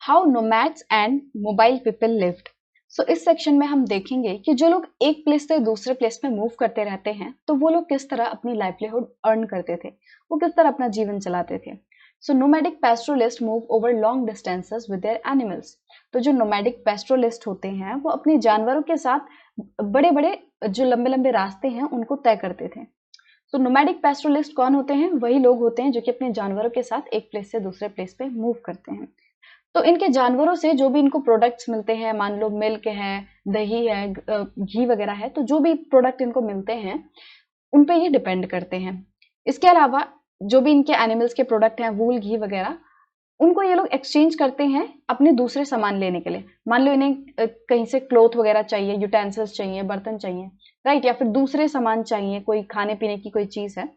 How nomads and mobile people lived. So इस section में हम देखेंगे कि जो लोग एक प्लेस से दूसरे प्लेस में मूव करते रहते हैं तो वो लोग किस तरह अपनी लाइवलीहुड अर्न करते थे, वो किस तरह अपना जीवन चलाते थे। So nomadic pastoralist move over long distances with their animals. तो जो नोमैडिक पैस्टोरलिस्ट होते हैं वो अपने जानवरों के साथ बड़े बड़े जो लंबे लंबे रास्ते हैं उनको तय करते थे। तो नोमैडिक पैस्टोरलिस्ट कौन होते हैं? वही लोग होते हैं जो कि अपने जानवरों के साथ एक प्लेस से दूसरे प्लेस पे मूव करते हैं। तो इनके जानवरों से जो भी इनको प्रोडक्ट्स मिलते हैं, मान लो मिल्क है, दही है, घी वगैरह है, तो जो भी प्रोडक्ट इनको मिलते हैं उन पे ये डिपेंड करते हैं। इसके अलावा जो भी इनके एनिमल्स के प्रोडक्ट हैं, वूल, घी वगैरह, उनको ये लोग एक्सचेंज करते हैं अपने दूसरे सामान लेने के लिए। मान लो इन्हें कहीं से क्लोथ वगैरह चाहिए, यूटेंसिल्स चाहिए, बर्तन चाहिए, राइट, या फिर दूसरे सामान चाहिए, कोई खाने पीने की कोई चीज है,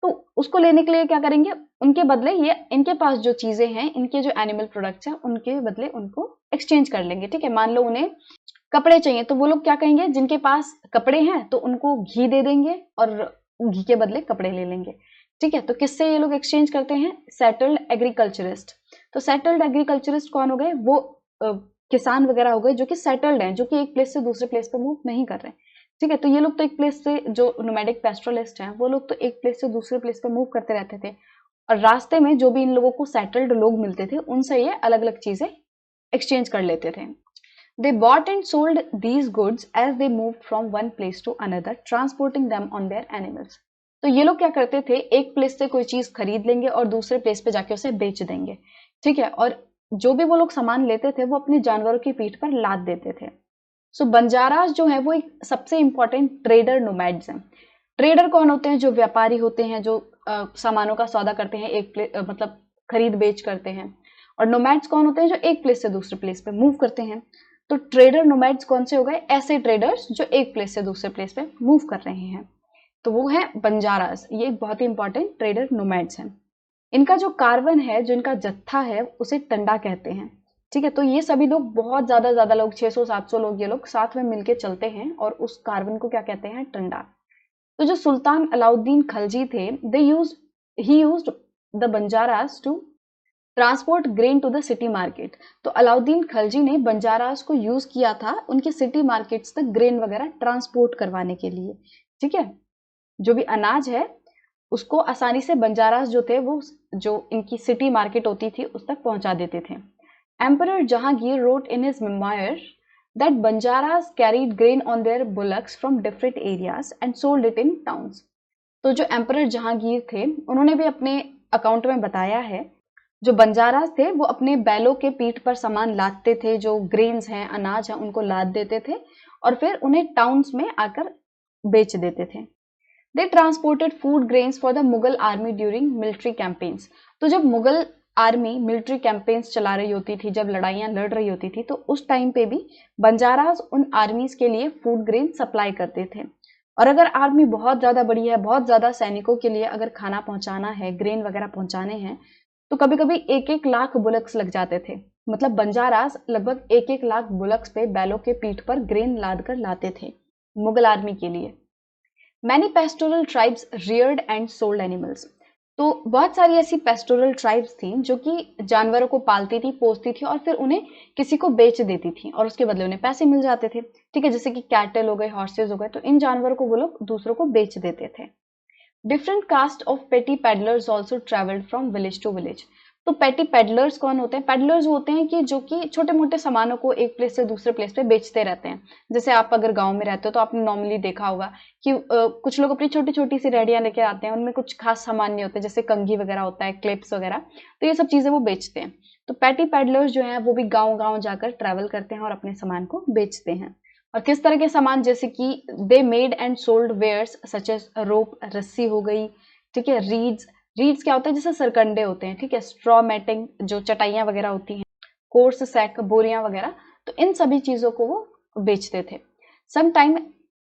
तो उसको लेने के लिए क्या करेंगे, उनके बदले ये इनके पास जो चीजें हैं, इनके जो एनिमल प्रोडक्ट्स हैं, उनके बदले उनको एक्सचेंज कर लेंगे। ठीक है, मान लो उन्हें कपड़े चाहिए तो वो लोग क्या कहेंगे, जिनके पास कपड़े हैं तो उनको घी दे देंगे और घी के बदले कपड़े ले लेंगे। ठीक है, तो किससे ये लोग एक्सचेंज करते हैं? Settled agriculturist. तो सेटल्ड एग्रीकल्चरिस्ट कौन हो गए? वो किसान वगैरह हो गए जो कि सेटल्ड हैं, जो कि एक प्लेस से दूसरे प्लेस पर मूव नहीं कर रहे। ठीक है, तो ये लोग तो एक प्लेस से, जो नोमैडिक पैस्टोरलिस्ट हैं, वो लोग तो एक प्लेस से दूसरे प्लेस पर मूव करते रहते थे और रास्ते में जो भी इन लोगों को सेटल्ड लोग मिलते थे उनसे ये अलग अलग चीजें एक्सचेंज कर लेते थे। They bought and sold these goods as they move from one place to another, transporting them on their animals. तो ये लोग क्या करते थे, एक प्लेस से कोई चीज खरीद लेंगे और दूसरे प्लेस पे जाके उसे बेच देंगे। ठीक है, और जो भी वो लोग सामान लेते थे वो अपने जानवरों की पीठ पर लाद देते थे। सो बंजारास जो है वो एक सबसे इंपॉर्टेंट ट्रेडर नोमैड्स हैं। ट्रेडर कौन होते हैं? जो व्यापारी होते हैं, जो सामानों का सौदा करते हैं, मतलब खरीद बेच करते हैं। और नोमैड्स कौन होते हैं? जो एक प्लेस से दूसरे प्लेस पे मूव करते हैं। तो ट्रेडर नोमैड्स कौन से हो गए? ऐसे ट्रेडर्स जो एक प्लेस से दूसरे प्लेस पे मूव कर रहे हैं, तो वो है बंजारास। ये बहुत ही इंपॉर्टेंट ट्रेडर नोमैड्स हैं। इनका जो कार्बन है, जो इनका जत्था है, उसे टंडा कहते हैं। ठीक है, तो ये सभी लोग बहुत ज्यादा लोग, 600-700 लोग, ये लोग साथ में मिलके चलते हैं और उस कार्बन को क्या कहते हैं? टंडा। तो जो सुल्तान अलाउद्दीन खलजी थे, he used the Banjaras to transport grain to the city market. तो अलाउद्दीन खलजी ने बंजारास को यूज किया था उनके सिटी मार्केट्स तक ग्रेन वगैरह ट्रांसपोर्ट करवाने के लिए। ठीक है, जो भी अनाज है उसको आसानी से बंजारास जो थे वो जो इनकी सिटी मार्केट होती थी उस तक पहुंचा देते थे। Emperor Jahangir wrote in his memoir that Banjaras carried grain on their bullocks from different areas and sold it in towns. तो जो एम्परर जहांगीर थे उन्होंने भी अपने अकाउंट में बताया है, जो बंजारास थे वो अपने बैलों के पीठ पर सामान लादते थे, जो ग्रेन्स हैं, अनाज है, उनको लाद देते थे और फिर उन्हें टाउन्स में आकर बेच देते थे। They transported food grains for the Mughal army during military campaigns. तो जब मुगल आर्मी मिलिट्री कैंपेन्स चला रही होती थी, जब लड़ाइयां लड़ रही होती थी, तो उस टाइम पे भी बंजारास उन आर्मीज के लिए फूड ग्रेन सप्लाई करते थे। और अगर आर्मी बहुत ज्यादा बड़ी है, बहुत ज्यादा सैनिकों के लिए अगर खाना पहुंचाना है, ग्रेन वगैरह पहुंचाने हैं, तो कभी कभी 1-1 लाख बुलक्स लग जाते थे। मतलब बंजारास लगभग 1-1 लाख बुलक्स पे बैलों के पीठ पर ग्रेन लाद कर लाते थे मुगल आर्मी के लिए। Many pastoral tribes Rudyard and sold animals. तो बहुत सारी ऐसी पेस्टोरल ट्राइब्स थी जो कि जानवरों को पालती थी, पोसती थी और फिर उन्हें किसी को बेच देती थी और उसके बदले उन्हें पैसे मिल जाते थे। ठीक है, जैसे कि कैटल हो गए, हॉर्सेज हो गए, तो इन जानवरों को वो लोग दूसरों को बेच देते थे। Different caste of petty peddlers also travelled from village to village. तो पेटी पैडलर्स कौन होते हैं? पैडलर्स होते हैं कि जो कि छोटे मोटे सामानों को एक प्लेस से दूसरे प्लेस पे बेचते रहते हैं। जैसे आप अगर गांव में रहते हो तो आपने नॉर्मली देखा होगा कि कुछ लोग अपनी छोटी छोटी सी रेडियां लेके आते हैं, उनमें कुछ खास सामान नहीं होते, जैसे कंघी वगैरह होता है, क्लिप्स वगैरह, तो ये सब चीजें वो बेचते हैं। तो पेटी पैडलर्स जो है वो भी गाँव गाँव जाकर ट्रेवल करते हैं और अपने सामान को बेचते हैं। और किस तरह के सामान? जैसे कि they made and sold wares such as rope, रस्सी हो गई, ठीक है, रीड्स क्या होता है? जैसे सरकंडे होते हैं, ठीक है, स्ट्रॉ मैटिंग, जो चटाइयां वगैरह होती हैं, कोर्स सैक, बोरियां वगैरह, तो इन सभी चीजों को वो बेचते थे। Some time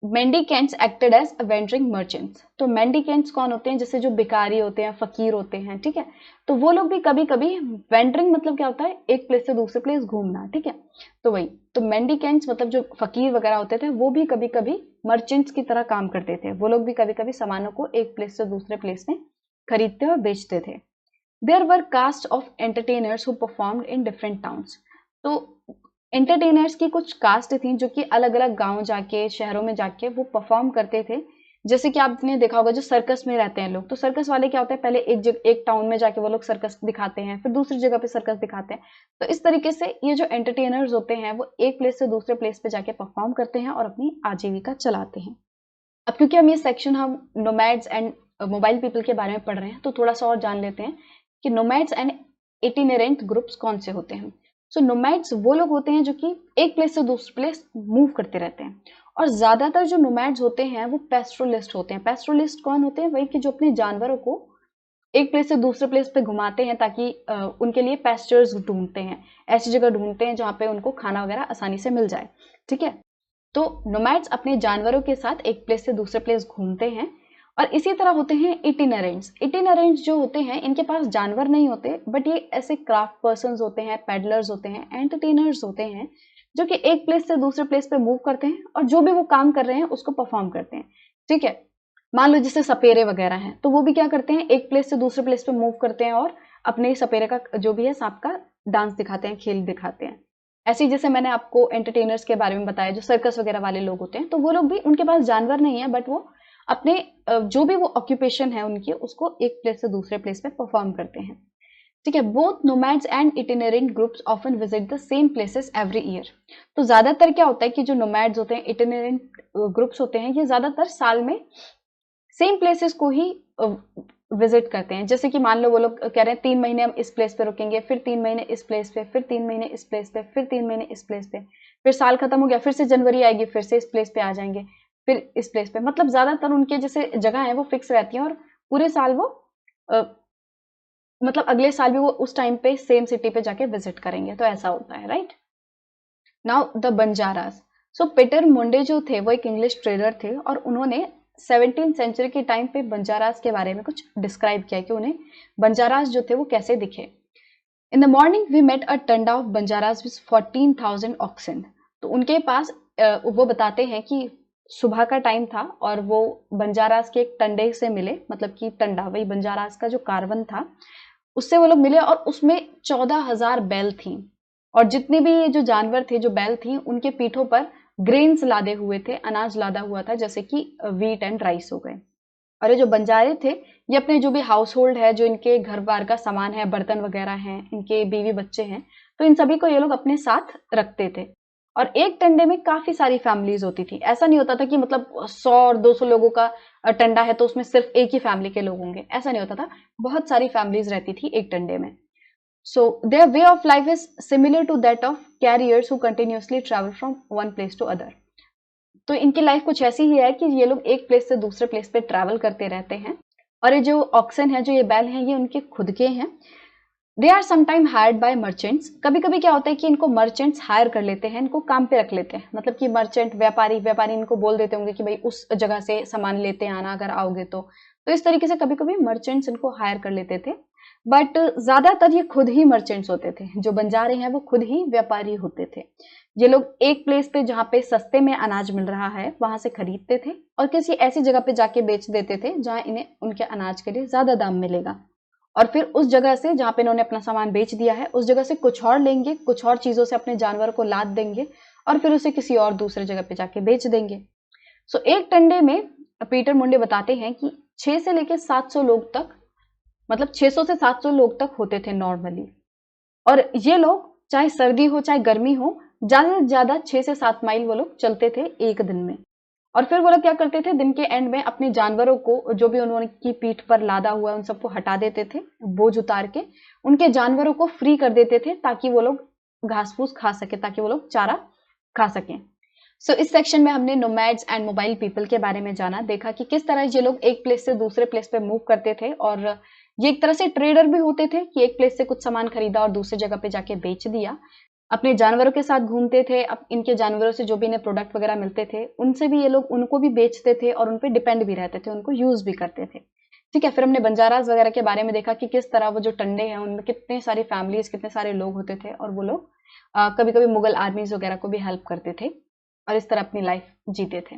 mendicants acted as wandering merchants. तो मेंडिकेंट्स कौन होते हैं? जैसे जो भिखारी होते हैं, फकीर होते हैं, ठीक है, तो वो लोग भी कभी कभी, वेंडरिंग मतलब क्या होता है? एक प्लेस से दूसरे प्लेस घूमना, ठीक है, तो वही, तो मेंडिकेंट्स मतलब जो फकीर वगैरह होते थे वो भी कभी कभी मर्चेंट्स की तरह काम करते थे। वो लोग भी कभी कभी सामानों को एक प्लेस से दूसरे प्लेस में खरीदते और बेचते थे। There were caste of entertainers who performed in different towns. तो एंटरटेनर्स की कुछ कास्ट थी जो कि अलग अलग गांव जाके, शहरों में जाके वो परफॉर्म करते थे। जैसे कि आपने देखा होगा जो सर्कस में रहते हैं लोग, तो सर्कस वाले क्या होता है, पहले एक टाउन में जाके वो लोग सर्कस दिखाते हैं, फिर दूसरी जगह पे सर्कस दिखाते हैं। तो इस तरीके से ये जो एंटरटेनर्स होते हैं वो एक प्लेस से दूसरे प्लेस पे जाके परफॉर्म करते हैं और अपनी आजीविका चलाते हैं। अब क्योंकि हम ये सेक्शन हम नोमैड्स एंड मोबाइल पीपल के बारे में पढ़ रहे हैं, तो थोड़ा सा और जान लेते हैं कि नोमैड्स एंड इटिनेरेंट ग्रुप्स कौन से होते हैं। सो नोमैड्स वो लोग होते हैं जो कि एक प्लेस से दूसरे प्लेस मूव करते रहते हैं, और ज्यादातर जो नोमैड्स होते हैं वो पेस्ट्रोलिस्ट होते हैं। पेस्ट्रोलिस्ट कौन होते हैं, वही कि जो अपने जानवरों को एक प्लेस से दूसरे प्लेस पे घुमाते हैं ताकि उनके लिए पेस्चर्स ढूंढते हैं, ऐसी जगह ढूंढते हैं जहाँ पे उनको खाना वगैरह आसानी से मिल जाए। ठीक है, तो नोमैड्स अपने जानवरों के साथ एक प्लेस से दूसरे प्लेस घूमते हैं। और इसी तरह होते हैं इटिनरेंट्स। इटिनरेंट्स जो होते हैं इनके पास जानवर नहीं होते, बट ये ऐसे क्राफ्ट पर्सन्स होते हैं, पेडलर्स होते हैं, एंटरटेनर्स होते हैं जो कि एक प्लेस से दूसरे प्लेस पे मूव करते हैं और जो भी वो काम कर रहे हैं उसको परफॉर्म करते हैं। ठीक है, मान लो जैसे सपेरे वगैरह हैं, तो वो भी क्या करते हैं, एक प्लेस से दूसरे प्लेस पे मूव करते हैं और अपने सपेरे का जो भी है सांप का डांस दिखाते हैं, खेल दिखाते हैं। ऐसे ही जैसे मैंने आपको एंटरटेनर्स के बारे में बताया जो सर्कस वगैरह वाले लोग होते हैं, तो वो लोग भी, उनके पास जानवर नहीं है, बट वो अपने जो भी वो ऑक्यूपेशन है उनकी, उसको एक प्लेस से दूसरे प्लेस पे परफॉर्म करते हैं। ठीक है, both nomads and itinerant groups often visit the same places every year. तो ज्यादातर क्या होता है कि जो नोमैड्स होते हैं, इटिनरेंट ग्रुप्स होते हैं, ये ज्यादातर साल में सेम प्लेसेस को ही विजिट करते हैं। जैसे कि मान लो वो लोग कह रहे हैं 3 महीने हम इस प्लेस पे रुकेंगे, फिर 3 महीने इस प्लेस पे, फिर 3 महीने इस प्लेस पे, फिर 3 महीने इस प्लेस पे, फिर साल खत्म हो गया, फिर से जनवरी आएगी, फिर से इस प्लेस पे आ जाएंगे, फिर इस प्लेस पे। मतलब ज्यादातर उनके जैसे जगह है वो फिक्स रहती है और पूरे साल वो मतलब अगले साल भी वो उस टाइम पे सेम सिटी पे जाके विजिट करेंगे। तो ऐसा होता है, right. Now the Banjaras. So Peter Mundy जो थे वो एक इंग्लिश ट्रेडर थे और उन्होंने 17th सेंचुरी के टाइम पे बंजारास के बारे में कुछ डिस्क्राइब किया कि उन्हें बंजारास जो थे वो कैसे दिखे। In the morning we met a tanda of Banjaras with 14,000 oxen. तो उनके पास वो बताते हैं कि सुबह का टाइम था और वो बंजारास के एक टंडे से मिले, मतलब कि टंडा वही बंजारास का जो कार्बन था उससे वो लोग मिले, और उसमें 14,000 बैल थी। और जितने भी जो जानवर थे, जो बैल थी, उनके पीठों पर ग्रेन्स लादे हुए थे, अनाज लादा हुआ था, जैसे कि व्हीट एंड राइस हो गए। और ये जो बंजारे थे ये अपने जो भी हाउस होल्ड है, जो इनके घर बार का सामान है, बर्तन वगैरह हैं, इनके बीवी बच्चे हैं, तो इन सभी को ये लोग अपने साथ रखते थे। और एक टंडे में काफी सारी फैमिलीज होती थी। ऐसा नहीं होता था कि मतलब 100 और 200 लोगों का टंडा है तो उसमें सिर्फ एक ही फैमिली के लोग होंगे, ऐसा नहीं होता था। बहुत सारी फैमिलीज रहती थी एक टंडे में। So their way of life is similar to that of carriers who continuously travel from one place to other. तो इनकी लाइफ कुछ ऐसी ही है कि ये लोग एक प्लेस से दूसरे प्लेस पे ट्रैवल करते रहते हैं। और ये जो ऑक्सन है, जो ये बैल हैं, ये उनके खुद के हैं। They are sometime hired by merchants. कभी कभी क्या होता है कि इनको मर्चेंट्स हायर कर लेते हैं, इनको काम पे रख लेते हैं। मतलब कि मर्चेंट, व्यापारी इनको बोल देते होंगे कि भाई उस जगह से सामान लेते आना अगर आओगे तो इस तरीके से कभी कभी मर्चेंट्स इनको हायर कर लेते थे। बट ज्यादातर ये खुद ही मर्चेंट्स होते थे। जो बंजारे हैं वो खुद ही व्यापारी होते थे। ये लोग एक प्लेस पे जहाँ पे सस्ते में अनाज मिल रहा है वहां से खरीदते थे और किसी ऐसी जगह पे जाके बेच देते थे जहां इन्हें उनके अनाज के लिए ज्यादा दाम मिलेगा। और फिर उस जगह से जहां पे इन्होंने अपना सामान बेच दिया है, उस जगह से कुछ और लेंगे, कुछ और चीजों से अपने जानवर को लाद देंगे और फिर उसे किसी और दूसरे जगह पे जाके बेच देंगे। सो एक टंडे में पीटर मुंडे बताते हैं कि 6 से लेकर 700 लोग तक, मतलब 600 से 700 लोग तक होते थे नॉर्मली। और ये लोग चाहे सर्दी हो चाहे गर्मी हो, ज्यादा से ज्यादा 6 से 7 माइल वो लोग चलते थे एक दिन में। और फिर वो लोग क्या करते थे, दिन के एंड में अपने जानवरों को जो भी उन्होंने की पीठ पर लादा हुआ है उन सबको हटा देते थे, बोझ उतार के उनके जानवरों को फ्री कर देते थे ताकि वो लोग घास फूस खा सके, ताकि वो लोग चारा खा सकें। सो इस सेक्शन में हमने नोमैड्स एंड मोबाइल पीपल के बारे में जाना, देखा कि किस तरह ये लोग एक प्लेस से दूसरे प्लेस पे मूव करते थे। और ये एक तरह से ट्रेडर भी होते थे कि एक प्लेस से कुछ सामान खरीदा और दूसरी जगह पे जाके बेच दिया। अपने जानवरों के साथ घूमते थे, अब इनके जानवरों से जो भी इन्हें प्रोडक्ट वगैरह मिलते थे उनसे भी ये लोग उनको भी बेचते थे और उन पे डिपेंड भी रहते थे, उनको यूज भी करते थे। ठीक है, फिर हमने बंजारास वगैरह के बारे में देखा कि किस तरह वो जो टंडे हैं उनमें कितने सारी फैमिलीज, कितने सारे लोग होते थे और वो लोग कभी कभी मुगल आर्मीज वगैरह को भी हेल्प करते थे और इस तरह अपनी लाइफ जीते थे।